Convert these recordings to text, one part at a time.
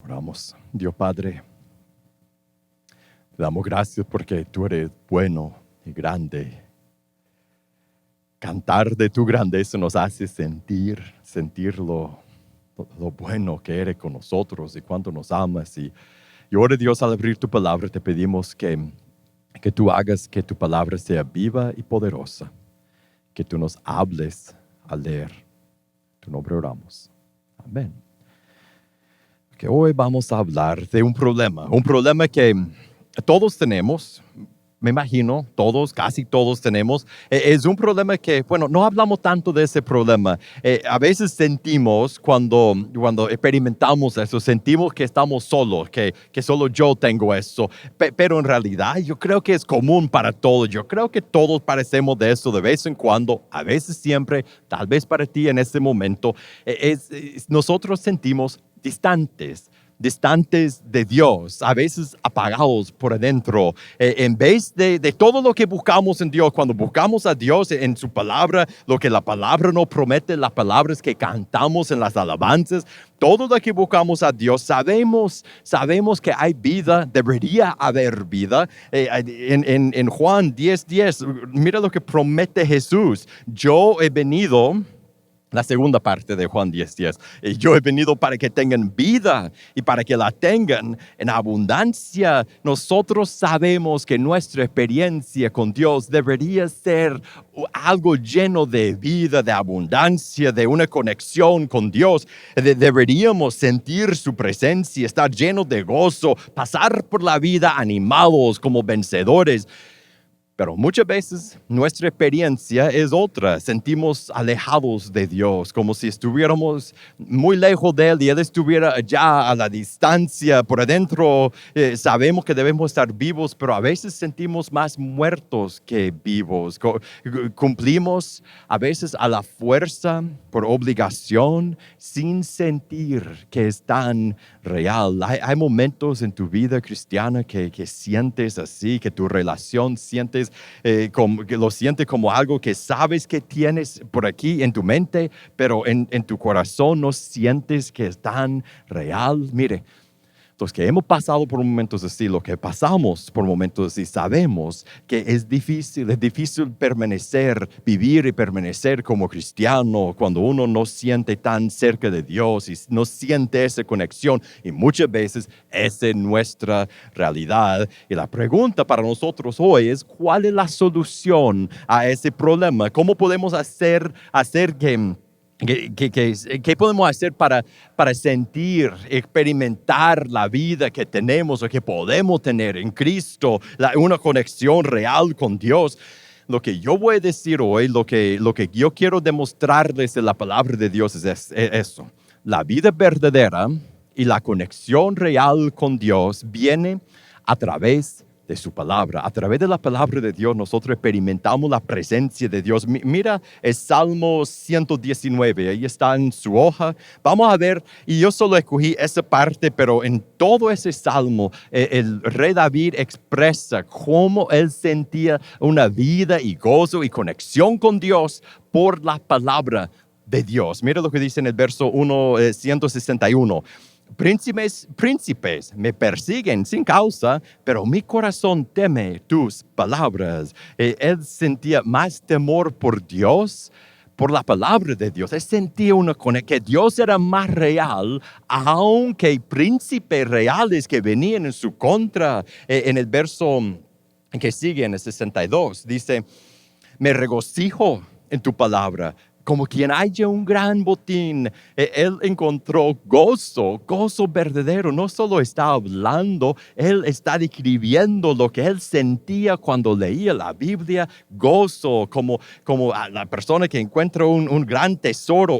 Oramos. Dios Padre, te damos gracias porque tú eres bueno y grande. Cantar de tu grandeza nos hace sentir lo bueno que eres con nosotros y cuánto nos amas. Y ahora, Dios, al abrir tu palabra, te pedimos que tú hagas que tu palabra sea viva y poderosa. Que tú nos hables al leer. En tu nombre oramos. Amén. Que hoy vamos a hablar de un problema que todos tenemos, me imagino, casi todos tenemos. Es un problema que, bueno, no hablamos tanto de ese problema. A veces sentimos cuando experimentamos eso, sentimos que estamos solos, que solo yo tengo eso. Pero en realidad yo creo que es común para todos. Yo creo que todos padecemos de eso de vez en cuando, a veces siempre, tal vez para ti en este momento. Nosotros sentimos distantes de Dios, a veces apagados por adentro. En vez de todo lo que buscamos en Dios, cuando buscamos a Dios en su palabra, lo que la palabra nos promete, las palabras que cantamos en las alabanzas, todo lo que buscamos a Dios, sabemos que hay vida, debería haber vida. En Juan 10:10, mira lo que promete Jesús. Yo he venido... La segunda parte de Juan 10:10. Yo he venido para que tengan vida y para que la tengan en abundancia. Nosotros sabemos que nuestra experiencia con Dios debería ser algo lleno de vida, de abundancia, de una conexión con Dios. Deberíamos sentir su presencia, estar llenos de gozo, pasar por la vida animados como vencedores. Pero muchas veces nuestra experiencia es otra. Sentimos alejados de Dios, como si estuviéramos muy lejos de Él y Él estuviera allá a la distancia. Por adentro sabemos que debemos estar vivos, pero a veces sentimos más muertos que vivos. Cumplimos a veces a la fuerza, por obligación, sin sentir que es tan real. Hay momentos en tu vida cristiana que sientes así, que tu relación sientes que lo sientes como algo que sabes que tienes por aquí en tu mente, pero en tu corazón no sientes que es tan real. Mire, los que hemos pasado por momentos así, los que pasamos por momentos así, sabemos que es difícil permanecer, vivir y permanecer como cristiano cuando uno no siente tan cerca de Dios y no siente esa conexión. Y muchas veces esa es nuestra realidad. Y la pregunta para nosotros hoy es, ¿cuál es la solución a ese problema? ¿Cómo podemos hacer que... ¿Qué podemos hacer para sentir, experimentar la vida que tenemos o que podemos tener en Cristo, una conexión real con Dios? Lo que yo voy a decir hoy, lo que yo quiero demostrarles en la palabra de Dios es eso. La vida verdadera y la conexión real con Dios viene a través de su palabra. A través de la palabra de Dios nosotros experimentamos la presencia de Dios. Mira el Salmo 119, ahí está en su hoja. Vamos a ver, y yo solo escogí esa parte, pero en todo ese Salmo el rey David expresa cómo él sentía una vida y gozo y conexión con Dios por la palabra de Dios. Mira lo que dice en el verso 161. Príncipes me persiguen sin causa, pero mi corazón teme tus palabras. Él sentía más temor por Dios, por la palabra de Dios. Él sentía que Dios era más real, aunque príncipes reales que venían en su contra. En el verso que sigue, en el 62, dice, me regocijo en tu palabra, como quien haya un gran botín. Él encontró gozo verdadero. No solo está hablando, él está describiendo lo que él sentía cuando leía la Biblia. Gozo, como a la persona que encuentra un gran tesoro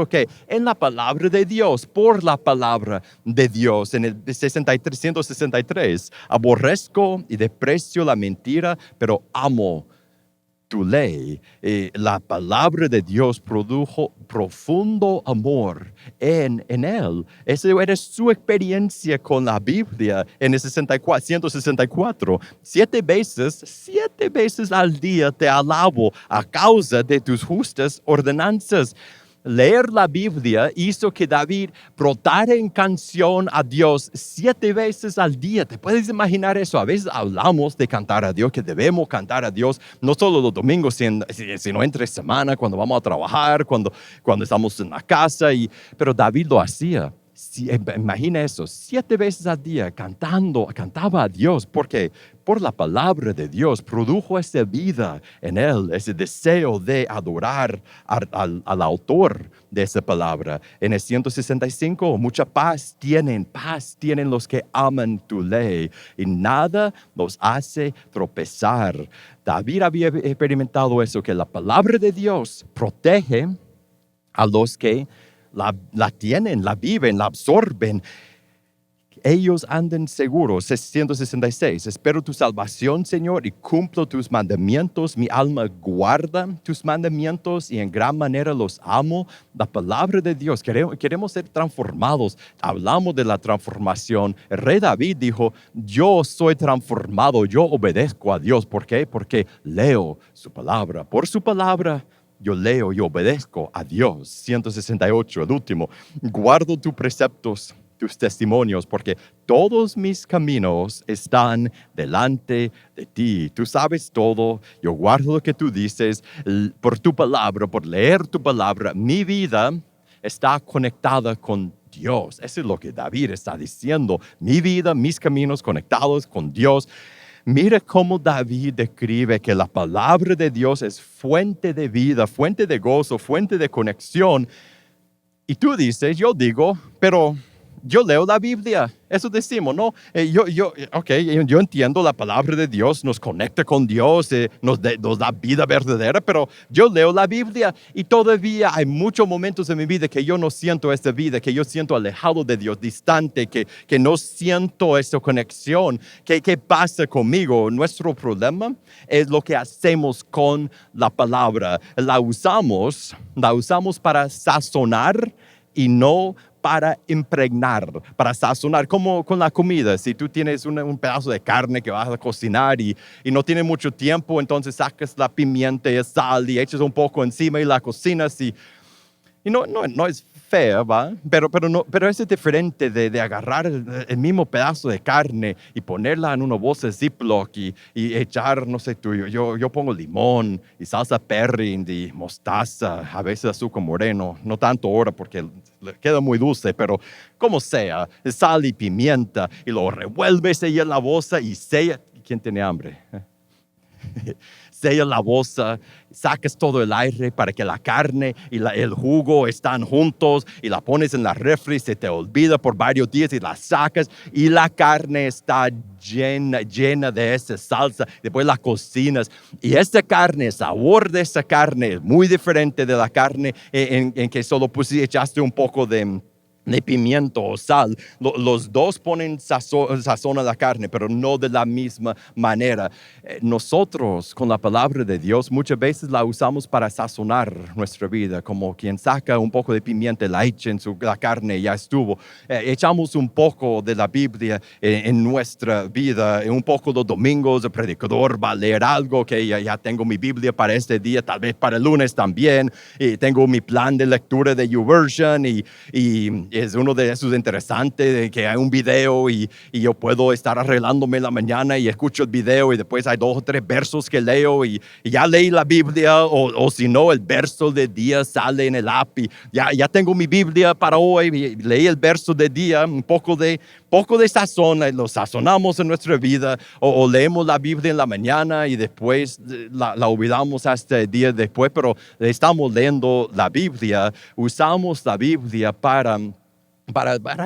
que en la palabra de Dios, por la palabra de Dios. En el 163, aborrezco y desprecio la mentira, pero amo tu ley. La palabra de Dios produjo profundo amor en él. Esa era su experiencia con la Biblia en el 164. 7 veces al día te alabo a causa de tus justas ordenanzas. leer la Biblia hizo que David brotara en canción a Dios 7 veces al día. ¿Te puedes imaginar eso? A veces hablamos de cantar a Dios, que debemos cantar a Dios, no solo los domingos, sino entre semana, cuando vamos a trabajar, cuando estamos en la casa. Pero David lo hacía. Imagina eso, 7 veces al día cantaba a Dios, porque por la palabra de Dios produjo esa vida en él, ese deseo de adorar al autor de esa palabra. En el 165, mucha paz tienen los que aman tu ley y nada los hace tropezar. David había experimentado eso, que la palabra de Dios protege a los que la tienen, la viven, la absorben. Ellos andan seguros. 166. Espero tu salvación, Señor, y cumplo tus mandamientos. Mi alma guarda tus mandamientos y en gran manera los amo. La palabra de Dios, queremos ser transformados. Hablamos de la transformación. El rey David dijo, yo soy transformado, yo obedezco a Dios. ¿Por qué? Porque leo su palabra. Por su palabra yo leo y obedezco a Dios. 168, el último. Guardo tus preceptos, tus testimonios, porque todos mis caminos están delante de ti. Tú sabes todo. Yo guardo lo que tú dices. Por tu palabra, por leer tu palabra, mi vida está conectada con Dios. Eso es lo que David está diciendo. Mi vida, mis caminos conectados con Dios. Mira cómo David describe que la palabra de Dios es fuente de vida, fuente de gozo, fuente de conexión. Y tú dices, yo digo, pero yo leo la Biblia. Eso decimos, ¿no? Yo entiendo la palabra de Dios, nos conecta con Dios, nos da vida verdadera, pero yo leo la Biblia y todavía hay muchos momentos en mi vida que yo no siento esta vida, que yo siento alejado de Dios, distante, que no siento esa conexión. ¿Qué pasa conmigo? Nuestro problema es lo que hacemos con la palabra. La usamos para sazonar y no para impregnar, para sazonar, como con la comida. Si tú tienes un pedazo de carne que vas a cocinar y no tienes mucho tiempo, entonces sacas la pimienta y el sal y echas un poco encima y la cocinas y no es fea, ¿va? Pero es diferente de agarrar el mismo pedazo de carne y ponerla en una bolsa Ziploc y echar, no sé tú, yo pongo limón y salsa Perry y mostaza, a veces azúcar moreno, no tanto ahora porque queda muy dulce, pero como sea, sal y pimienta y lo revuelves ahí en la bolsa y sella. ¿Quién tiene hambre? Sella la bolsa, sacas todo el aire para que la carne y el jugo están juntos y la pones en la refri, se te olvida por varios días y la sacas y la carne está llena de esa salsa. Después la cocinas y esta carne, el sabor de esa carne es muy diferente de la carne en que solo echaste un poco de pimiento o sal. Los dos ponen sazón a la carne, pero no de la misma manera. Nosotros con la palabra de Dios muchas veces la usamos para sazonar nuestra vida, como quien saca un poco de pimienta, la echa en la carne y ya estuvo. Echamos un poco de la Biblia en nuestra vida. Un poco los domingos el predicador va a leer algo que ya tengo mi Biblia para este día, tal vez para el lunes también, y tengo mi plan de lectura de YouVersion y es uno de esos interesantes, de que hay un video y yo puedo estar arreglándome en la mañana y escucho el video y después hay 2 o 3 versos que leo y ya leí la Biblia o si no, el verso del día sale en el app y ya tengo mi Biblia para hoy, y leí el verso del día, un poco de sazón, lo sazonamos en nuestra vida o leemos la Biblia en la mañana y después la olvidamos hasta el día después, pero estamos leyendo la Biblia, usamos la Biblia para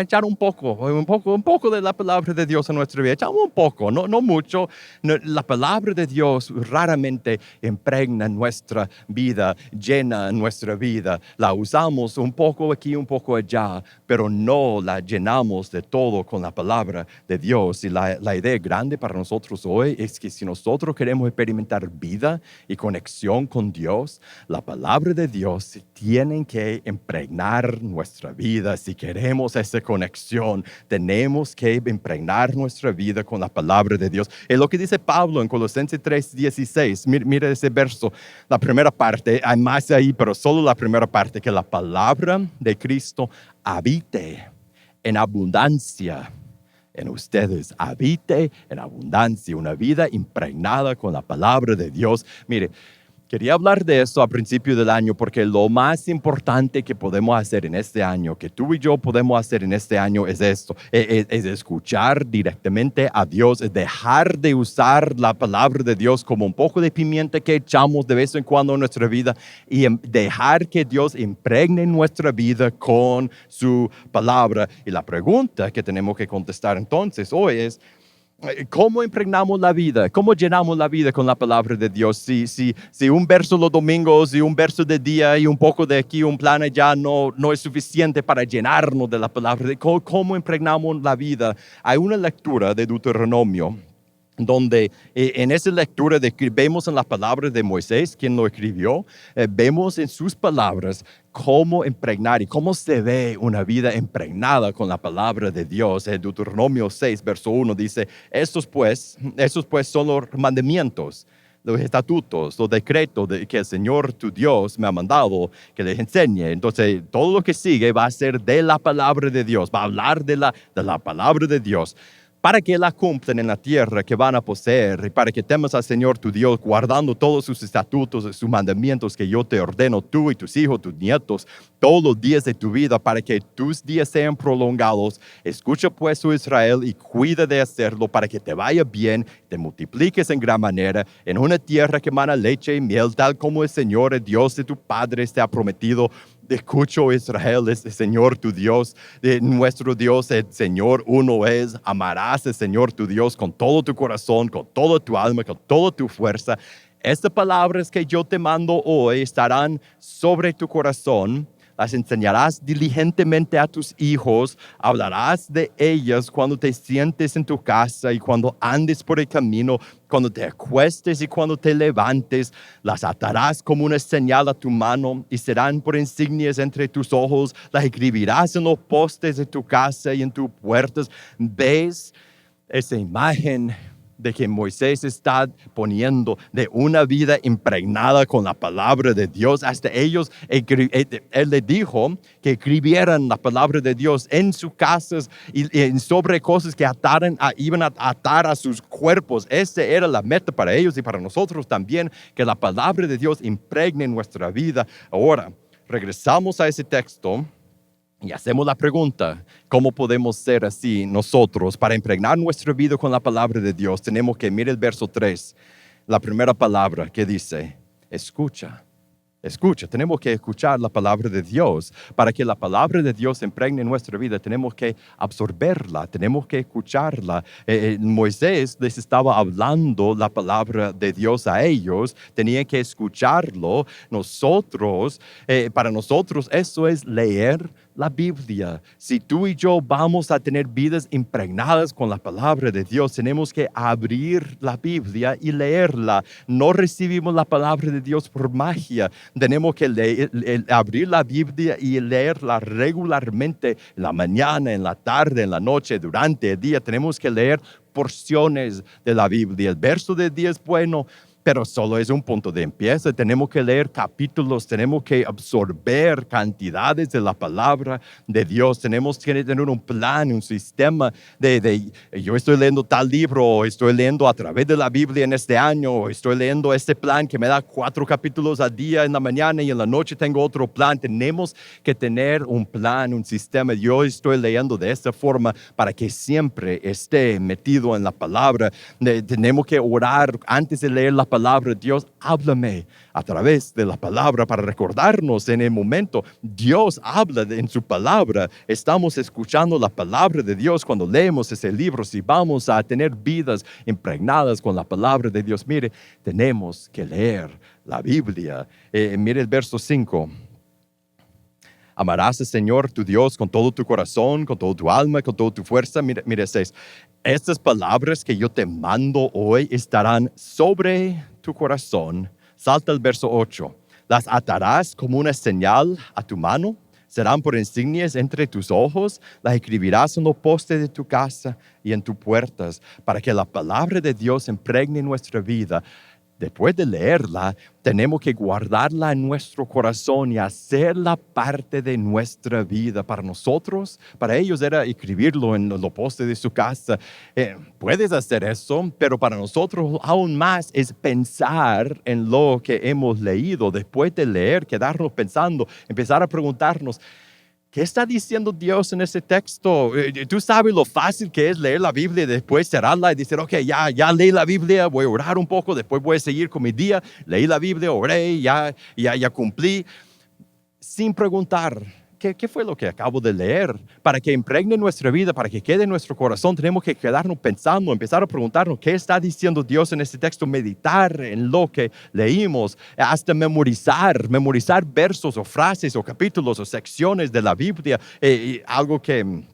echar un poco de la palabra de Dios en nuestra vida. Echamos un poco, no mucho. La palabra de Dios raramente impregna nuestra vida, llena nuestra vida. La usamos un poco aquí, un poco allá, pero no la llenamos de todo con la palabra de Dios. Y la idea grande para nosotros hoy es que si nosotros queremos experimentar vida y conexión con Dios, la palabra de Dios tiene que impregnar nuestra vida si queremos tenemos esa conexión. Tenemos que impregnar nuestra vida con la palabra de Dios. Es lo que dice Pablo en Colosenses 3:16. Mira ese verso, la primera parte, hay más ahí, pero solo la primera parte, que la palabra de Cristo habite en abundancia en ustedes, habite en abundancia, una vida impregnada con la palabra de Dios. Mire, quería hablar de eso a principio del año porque lo más importante que podemos hacer en este año, que tú y yo podemos hacer en este año, es esto, es escuchar directamente a Dios, es dejar de usar la palabra de Dios como un poco de pimienta que echamos de vez en cuando en nuestra vida y dejar que Dios impregne nuestra vida con su palabra. Y la pregunta que tenemos que contestar entonces hoy es, ¿cómo impregnamos la vida? ¿Cómo llenamos la vida con la palabra de Dios? Si un verso los domingos y un verso de día y un poco de aquí, un plan allá no es suficiente para llenarnos de la palabra. ¿Cómo impregnamos la vida? Hay una lectura de Deuteronomio donde en esa lectura vemos en las palabras de Moisés, quien lo escribió, vemos en sus palabras cómo impregnar y cómo se ve una vida impregnada con la palabra de Dios. En Deuteronomio 6, verso 1 dice, estos pues son los mandamientos, los estatutos, los decretos que el Señor tu Dios me ha mandado que les enseñe. Entonces, todo lo que sigue va a ser de la palabra de Dios, va a hablar de la palabra de Dios, para que la cumplan en la tierra que van a poseer, y para que temas al Señor tu Dios, guardando todos sus estatutos y sus mandamientos que yo te ordeno, tú y tus hijos, tus nietos, todos los días de tu vida, para que tus días sean prolongados. Escucha pues, oh Israel, y cuida de hacerlo, para que te vaya bien, te multipliques en gran manera, en una tierra que emana leche y miel, tal como el Señor, el Dios de tu Padre, te ha prometido. Escucha, oh Israel, es el Señor tu Dios, nuestro Dios, el Señor uno es. Amarás al Señor tu Dios con todo tu corazón, con toda tu alma, con toda tu fuerza. Estas palabras que yo te mando hoy estarán sobre tu corazón. Las enseñarás diligentemente a tus hijos, hablarás de ellas cuando te sientes en tu casa y cuando andes por el camino, cuando te acuestes y cuando te levantes. Las atarás como una señal a tu mano y serán por insignias entre tus ojos. Las escribirás en los postes de tu casa y en tus puertas. ¿Ves esa imagen de que Moisés está poniendo de una vida impregnada con la palabra de Dios? Hasta ellos, él le dijo que escribieran la palabra de Dios en sus casas y sobre cosas que iban a atar a sus cuerpos. Esa era la meta para ellos y para nosotros también, que la palabra de Dios impregne nuestra vida. Ahora, regresamos a ese texto y hacemos la pregunta, ¿cómo podemos ser así nosotros? Para impregnar nuestra vida con la palabra de Dios, tenemos que mirar el verso 3, la primera palabra que dice, escucha. Escucha, tenemos que escuchar la palabra de Dios. Para que la palabra de Dios impregne nuestra vida, tenemos que absorberla, tenemos que escucharla. Moisés les estaba hablando la palabra de Dios a ellos, tenían que escucharlo. Para nosotros eso es leer la Biblia. Si tú y yo vamos a tener vidas impregnadas con la palabra de Dios, tenemos que abrir la Biblia y leerla. No recibimos la palabra de Dios por magia. Tenemos que abrir la Biblia y leerla regularmente, en la mañana, en la tarde, en la noche, durante el día. Tenemos que leer porciones de la Biblia. El verso del día es bueno, pero solo es un punto de empieza. Tenemos que leer capítulos, tenemos que absorber cantidades de la palabra de Dios. Tenemos que tener un plan, un sistema yo estoy leyendo tal libro, o estoy leyendo a través de la Biblia en este año, o estoy leyendo este plan que me da 4 capítulos al día en la mañana y en la noche tengo otro plan. Tenemos que tener un plan, un sistema. Yo estoy leyendo de esta forma para que siempre esté metido en la palabra. Tenemos que orar antes de leer la palabra. Dios, háblame a través de la palabra para recordarnos en el momento. Dios habla en su palabra. Estamos escuchando la palabra de Dios cuando leemos ese libro. Si vamos a tener vidas impregnadas con la palabra de Dios, mire, tenemos que leer la Biblia. Mire el verso 5. Amarás al Señor tu Dios con todo tu corazón, con toda tu alma, con toda tu fuerza. Mire 6. Estas palabras que yo te mando hoy estarán sobre tu corazón. Salta el verso 8. Las atarás como una señal a tu mano. serán por insignias entre tus ojos, las escribirás en los postes de tu casa y en tus puertas, para que la palabra de Dios impregne nuestra vida. Después de leerla, tenemos que guardarla en nuestro corazón y hacerla parte de nuestra vida. Para nosotros, para ellos era escribirlo en los postes de su casa. Puedes hacer eso, pero para nosotros aún más es pensar en lo que hemos leído. Después de leer, quedarnos pensando, empezar a preguntarnos, ¿qué está diciendo Dios en ese texto? Tú sabes lo fácil que es leer la Biblia y después cerrarla y decir, ok, ya leí la Biblia, voy a orar un poco, después voy a seguir con mi día. Leí la Biblia, oré, ya cumplí. Sin preguntar, ¿qué fue lo que acabo de leer? Para que impregne nuestra vida, para que quede en nuestro corazón, tenemos que quedarnos pensando, empezar a preguntarnos qué está diciendo Dios en este texto, meditar en lo que leímos, hasta memorizar versos o frases o capítulos o secciones de la Biblia. Algo que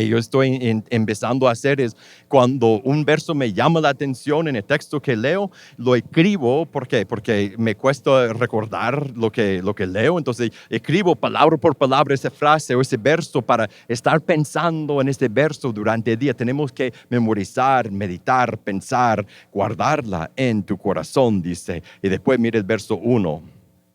yo estoy empezando a hacer es cuando un verso me llama la atención en el texto que leo, lo escribo. ¿Por qué? Porque me cuesta recordar lo que leo. Entonces escribo palabra por palabra esa frase o ese verso para estar pensando en ese verso durante el día. Tenemos que memorizar, meditar, pensar, guardarla en tu corazón, dice. Y después mire el verso 1.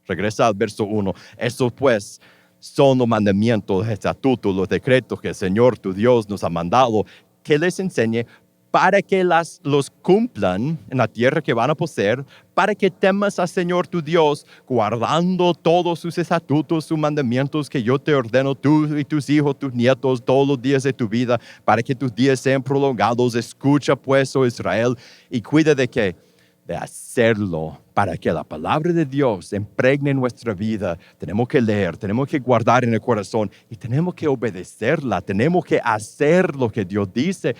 Regresa al verso 1. Eso pues son los mandamientos, los estatutos, los decretos que el Señor tu Dios nos ha mandado, que les enseñe para que los cumplan en la tierra que van a poseer, para que temas al Señor tu Dios, guardando todos sus estatutos, sus mandamientos que yo te ordeno, tú y tus hijos, tus nietos, todos los días de tu vida, para que tus días sean prolongados. Escucha pues, oh Israel, y cuida de qué, de hacerlo, para que la palabra de Dios impregne nuestra vida. Tenemos que leer, tenemos que guardar en el corazón y tenemos que obedecerla, tenemos que hacer lo que Dios dice.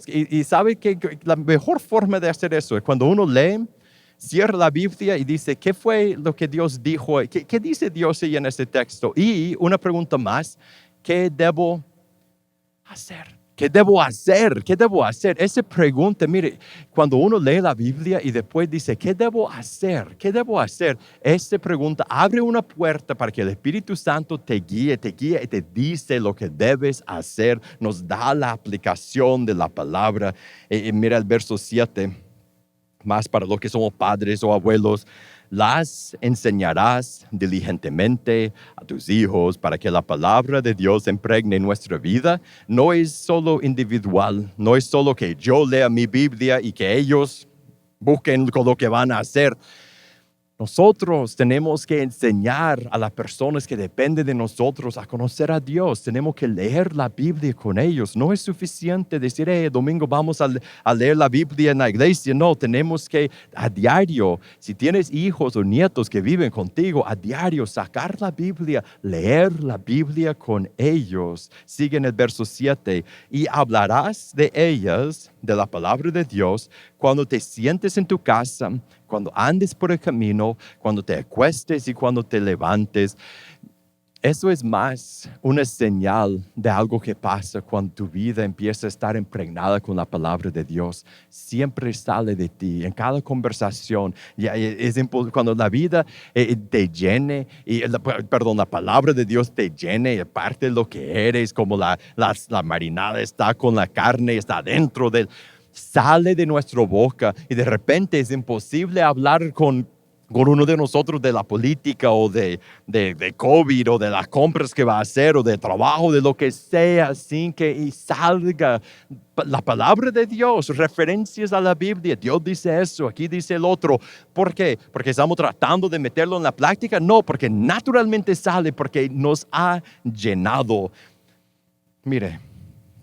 Y sabe que la mejor forma de hacer eso es cuando uno lee, cierra la Biblia y dice, ¿qué fue lo que Dios dijo? ¿Qué dice Dios ahí en este texto? Y una pregunta más, ¿qué debo hacer? ¿Qué debo hacer? ¿Qué debo hacer? Esa pregunta, mire, cuando uno lee la Biblia y después dice, ¿qué debo hacer? ¿Qué debo hacer? Esa pregunta abre una puerta para que el Espíritu Santo te guíe y te dice lo que debes hacer. Nos da la aplicación de la palabra. Mira el verso 7, más para los que somos padres o abuelos. Las enseñarás diligentemente a tus hijos para que la palabra de Dios impregne nuestra vida. No es solo individual, no es solo que yo lea mi Biblia y que ellos busquen con lo que van a hacer. Nosotros tenemos que enseñar a las personas que dependen de nosotros a conocer a Dios. Tenemos que leer la Biblia con ellos. No es suficiente decir, domingo vamos a leer la Biblia en la iglesia. No, tenemos que a diario, si tienes hijos o nietos que viven contigo, a diario sacar la Biblia, leer la Biblia con ellos. Sigue en el verso 7. Y hablarás de ellas, de la palabra de Dios, cuando te sientes en tu casa, cuando andes por el camino, cuando te acuestes y cuando te levantes. Eso es más una señal de algo que pasa cuando tu vida empieza a estar impregnada con la palabra de Dios. Siempre sale de ti, en cada conversación. Cuando la vida te llene, la palabra de Dios te llene, parte de lo que eres, como la marinada está con la carne, está dentro del... Sale de nuestra boca y de repente es imposible hablar con uno de nosotros de la política o de COVID o de las compras que va a hacer o de trabajo, de lo que sea, sin que salga la palabra de Dios, referencias a la Biblia. Dios dice eso, aquí dice el otro. ¿Por qué? ¿Porque estamos tratando de meterlo en la práctica? No, porque naturalmente sale, porque nos ha llenado. Mire,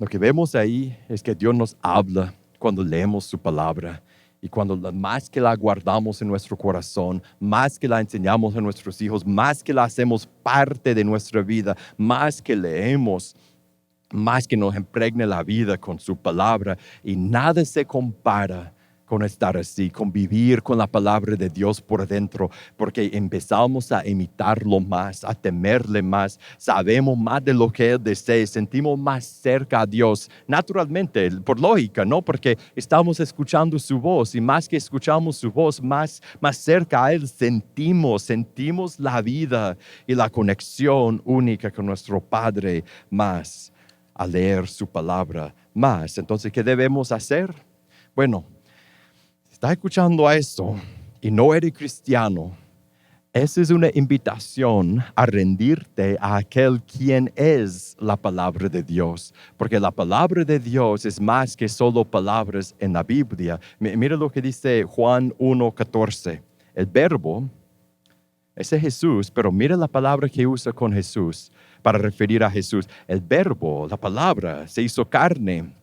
lo que vemos ahí es que Dios nos habla cuando leemos su palabra y cuando más que la guardamos en nuestro corazón, más que la enseñamos a nuestros hijos, más que la hacemos parte de nuestra vida, más que leemos, más que nos impregne la vida con su palabra. Y nada se compara con estar así, convivir con la palabra de Dios por dentro, porque empezamos a imitarlo más, a temerle más, sabemos más de lo que Él desea, sentimos más cerca a Dios, naturalmente, por lógica, ¿no? Porque estamos escuchando su voz y más que escuchamos su voz, más cerca a Él sentimos la vida y la conexión única con nuestro Padre más, a leer su palabra más. Entonces, ¿qué debemos hacer? Bueno, estás escuchando a esto y no eres cristiano, esa es una invitación a rendirte a aquel quien es la palabra de Dios, porque la palabra de Dios es más que solo palabras en la Biblia. Mira lo que dice Juan 1:14. El verbo, ese es Jesús, pero mira la palabra que usa con Jesús para referir a Jesús. El verbo, la palabra, se hizo carne,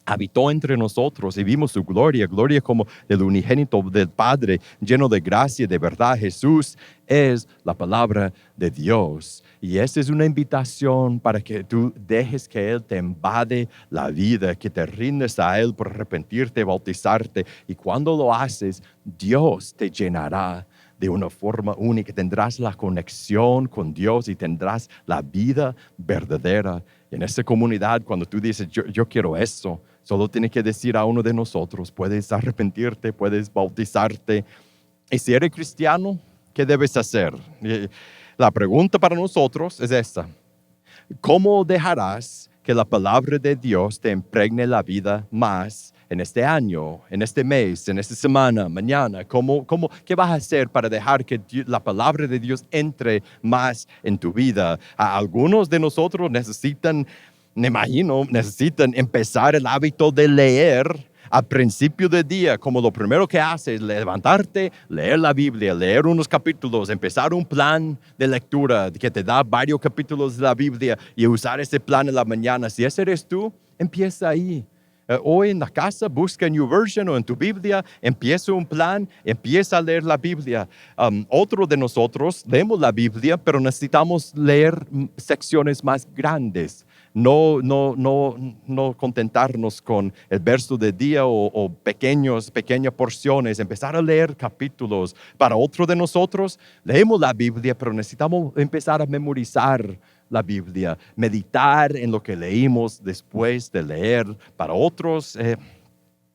habitó entre nosotros y vimos su gloria, gloria como del unigénito del Padre, lleno de gracia y de verdad. Jesús es la palabra de Dios. Y esa es una invitación para que tú dejes que Él te invade la vida, que te rindes a Él por arrepentirte, bautizarte. Y cuando lo haces, Dios te llenará de una forma única. Tendrás la conexión con Dios y tendrás la vida verdadera. En esta comunidad, cuando tú dices, yo quiero eso, solo tienes que decir a uno de nosotros, puedes arrepentirte, puedes bautizarte. Y si eres cristiano, ¿qué debes hacer? La pregunta para nosotros es esta. ¿Cómo dejarás que la palabra de Dios te impregne la vida más en este año, en este mes, en esta semana, mañana? ¿Qué vas a hacer para dejar que la palabra de Dios entre más en tu vida? Algunos de nosotros necesitan empezar el hábito de leer al principio del día, como lo primero que haces, levantarte, leer la Biblia, leer unos capítulos, empezar un plan de lectura que te da varios capítulos de la Biblia y usar ese plan en la mañana. Si ese eres tú, empieza ahí. Hoy en la casa, busca en YouVersion o en tu Biblia, empieza un plan, empieza a leer la Biblia. Otro de nosotros leemos la Biblia, pero necesitamos leer secciones más grandes. No contentarnos con el verso del día o pequeñas porciones, empezar a leer capítulos. Para otro de nosotros, leemos la Biblia, pero necesitamos empezar a memorizar la Biblia, meditar en lo que leímos después de leer. Para otros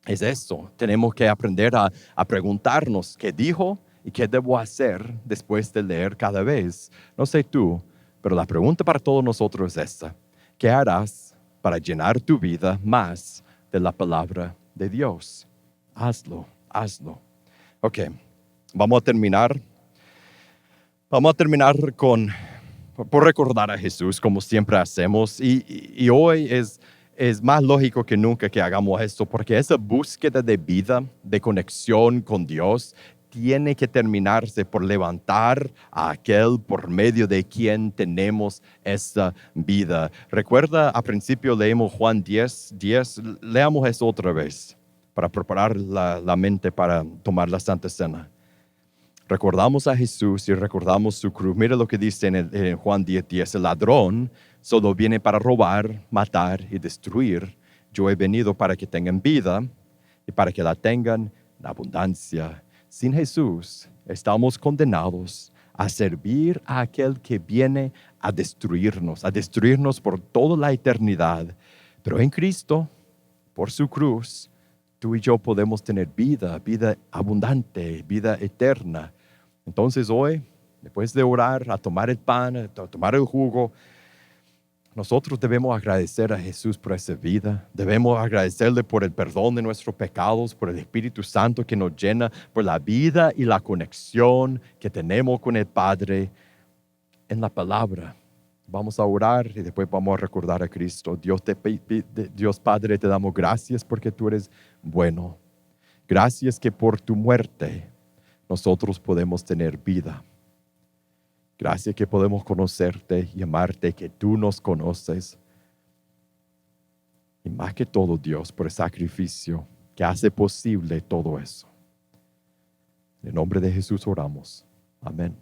es eso, tenemos que aprender a preguntarnos qué dijo y qué debo hacer después de leer cada vez. No sé tú, pero la pregunta para todos nosotros es esta. ¿Qué harás para llenar tu vida más de la palabra de Dios? Hazlo. Ok, vamos a terminar por recordar a Jesús, como siempre hacemos. Y hoy es más lógico que nunca que hagamos esto, porque esa búsqueda de vida, de conexión con Dios, tiene que terminarse por levantar a aquel por medio de quien tenemos esta vida. Recuerda, al principio leemos Juan 10, leamos eso otra vez para preparar la mente para tomar la Santa Cena. Recordamos a Jesús y recordamos su cruz. Mira lo que dice en Juan 10. El ladrón solo viene para robar, matar y destruir. Yo he venido para que tengan vida y para que la tengan en abundancia. Sin Jesús estamos condenados a servir a aquel que viene a destruirnos por toda la eternidad. Pero en Cristo, por su cruz, tú y yo podemos tener vida abundante, vida eterna. Entonces hoy, después de orar, a tomar el pan, a tomar el jugo, nosotros debemos agradecer a Jesús por esa vida. Debemos agradecerle por el perdón de nuestros pecados, por el Espíritu Santo que nos llena, por la vida y la conexión que tenemos con el Padre en la palabra. Vamos a orar y después vamos a recordar a Cristo. Dios Padre, te damos gracias porque tú eres bueno. Gracias que por tu muerte nosotros podemos tener vida. Gracias que podemos conocerte y amarte, que tú nos conoces. Y más que todo, Dios, por el sacrificio que hace posible todo eso. En el nombre de Jesús oramos. Amén.